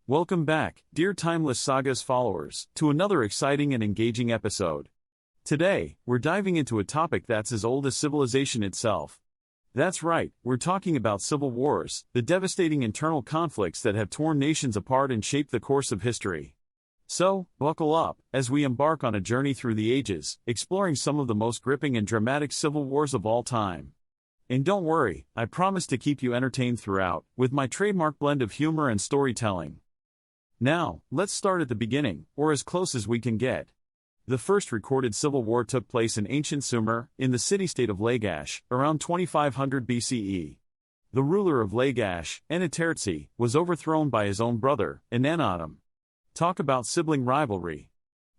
Welcome back, dear Timeless Sagas followers, to another exciting and engaging episode. Today, we're diving into a topic that's as old as civilization itself. That's right, we're talking about civil wars, the devastating internal conflicts that have torn nations apart and shaped the course of history. So, buckle up, as we embark on a journey through the ages, exploring some of the most gripping and dramatic civil wars of all time. And don't worry, I promise to keep you entertained throughout, with my trademark blend of humor and storytelling. Now, let's start at the beginning, or as close as we can get. The first recorded civil war took place in ancient Sumer, in the city-state of Lagash, around 2500 BCE. The ruler of Lagash, Ennetertsi, was overthrown by his own brother, Enannatum. Talk about sibling rivalry.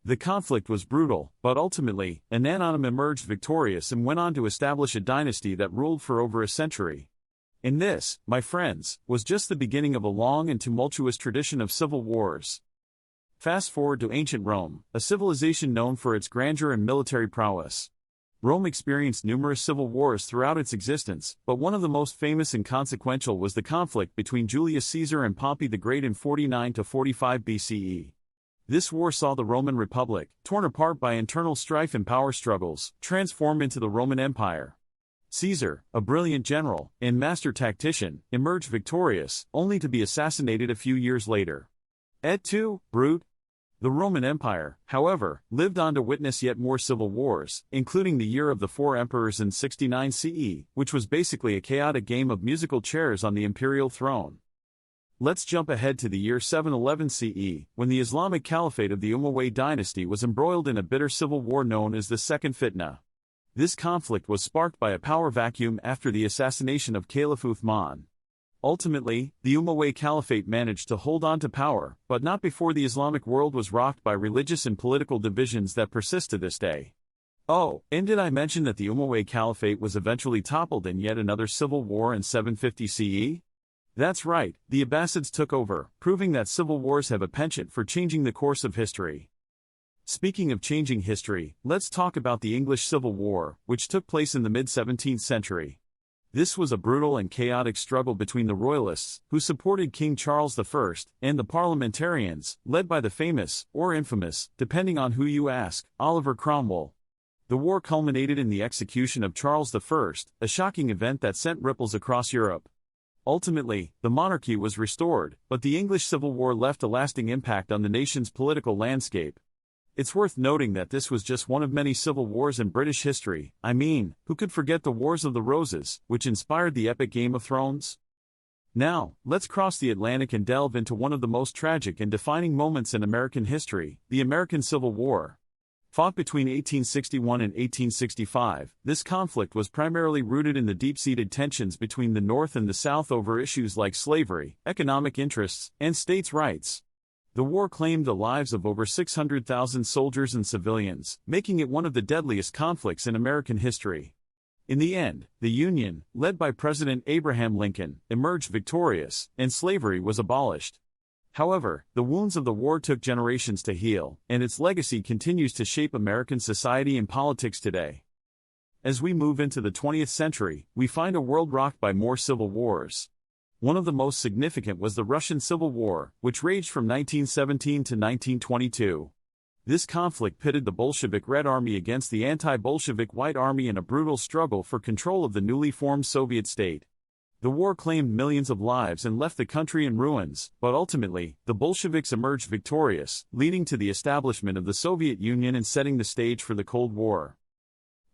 The conflict was brutal, but ultimately, Enannatum emerged victorious and went on to establish a dynasty that ruled for over a century. And this, my friends, was just the beginning of a long and tumultuous tradition of civil wars. Fast forward to ancient Rome, a civilization known for its grandeur and military prowess. Rome experienced numerous civil wars throughout its existence, but one of the most famous and consequential was the conflict between Julius Caesar and Pompey the Great in 49 to 45 BCE. This war saw the Roman Republic, torn apart by internal strife and power struggles, transform into the Roman Empire. Caesar, a brilliant general and master tactician, emerged victorious, only to be assassinated a few years later. Et tu, Brute? The Roman Empire, however, lived on to witness yet more civil wars, including the Year of the Four Emperors in 69 CE, which was basically a chaotic game of musical chairs on the imperial throne. Let's jump ahead to the year 711 CE, when the Islamic Caliphate of the Umayyad dynasty was embroiled in a bitter civil war known as the Second Fitna. This conflict was sparked by a power vacuum after the assassination of Caliph Uthman. Ultimately, the Umayyad Caliphate managed to hold on to power, but not before the Islamic world was rocked by religious and political divisions that persist to this day. Oh, and did I mention that the Umayyad Caliphate was eventually toppled in yet another civil war in 750 CE? That's right, the Abbasids took over, proving that civil wars have a penchant for changing the course of history. Speaking of changing history, let's talk about the English Civil War, which took place in the mid-17th century. This was a brutal and chaotic struggle between the Royalists, who supported King Charles I, and the Parliamentarians, led by the famous, or infamous, depending on who you ask, Oliver Cromwell. The war culminated in the execution of Charles I, a shocking event that sent ripples across Europe. Ultimately, the monarchy was restored, but the English Civil War left a lasting impact on the nation's political landscape. It's worth noting that this was just one of many civil wars in British history. I mean, who could forget the Wars of the Roses, which inspired the epic Game of Thrones? Now, let's cross the Atlantic and delve into one of the most tragic and defining moments in American history, the American Civil War. Fought between 1861 and 1865, this conflict was primarily rooted in the deep-seated tensions between the North and the South over issues like slavery, economic interests, and states' rights. The war claimed the lives of over 600,000 soldiers and civilians, making it one of the deadliest conflicts in American history. In the end, the Union, led by President Abraham Lincoln, emerged victorious, and slavery was abolished. However, the wounds of the war took generations to heal, and its legacy continues to shape American society and politics today. As we move into the 20th century, we find a world rocked by more civil wars. One of the most significant was the Russian Civil War, which raged from 1917 to 1922. This conflict pitted the Bolshevik Red Army against the anti-Bolshevik White Army in a brutal struggle for control of the newly formed Soviet state. The war claimed millions of lives and left the country in ruins, but ultimately, the Bolsheviks emerged victorious, leading to the establishment of the Soviet Union and setting the stage for the Cold War.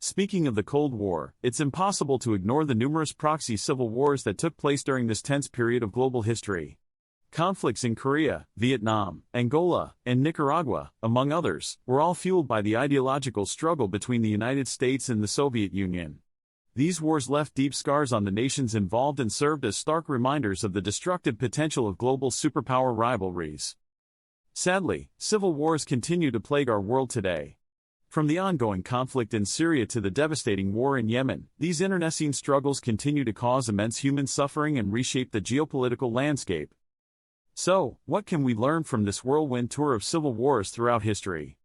Speaking of the Cold War, it's impossible to ignore the numerous proxy civil wars that took place during this tense period of global history. Conflicts in Korea, Vietnam, Angola, and Nicaragua, among others, were all fueled by the ideological struggle between the United States and the Soviet Union. These wars left deep scars on the nations involved and served as stark reminders of the destructive potential of global superpower rivalries. Sadly, civil wars continue to plague our world today. From the ongoing conflict in Syria to the devastating war in Yemen, these internecine struggles continue to cause immense human suffering and reshape the geopolitical landscape. So, what can we learn from this whirlwind tour of civil wars throughout history?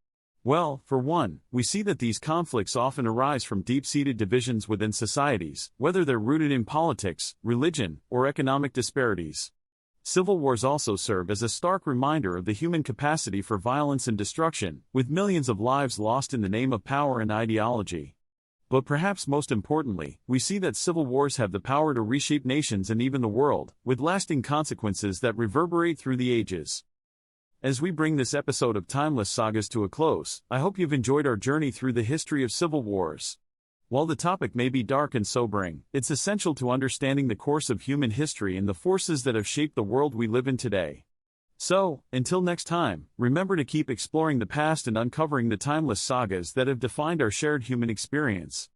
Well, for one, we see that these conflicts often arise from deep-seated divisions within societies, whether they're rooted in politics, religion, or economic disparities. Civil wars also serve as a stark reminder of the human capacity for violence and destruction, with millions of lives lost in the name of power and ideology. But perhaps most importantly, we see that civil wars have the power to reshape nations and even the world, with lasting consequences that reverberate through the ages. As we bring this episode of Timeless Sagas to a close, I hope you've enjoyed our journey through the history of civil wars. While the topic may be dark and sobering, it's essential to understanding the course of human history and the forces that have shaped the world we live in today. So, until next time, remember to keep exploring the past and uncovering the timeless sagas that have defined our shared human experience.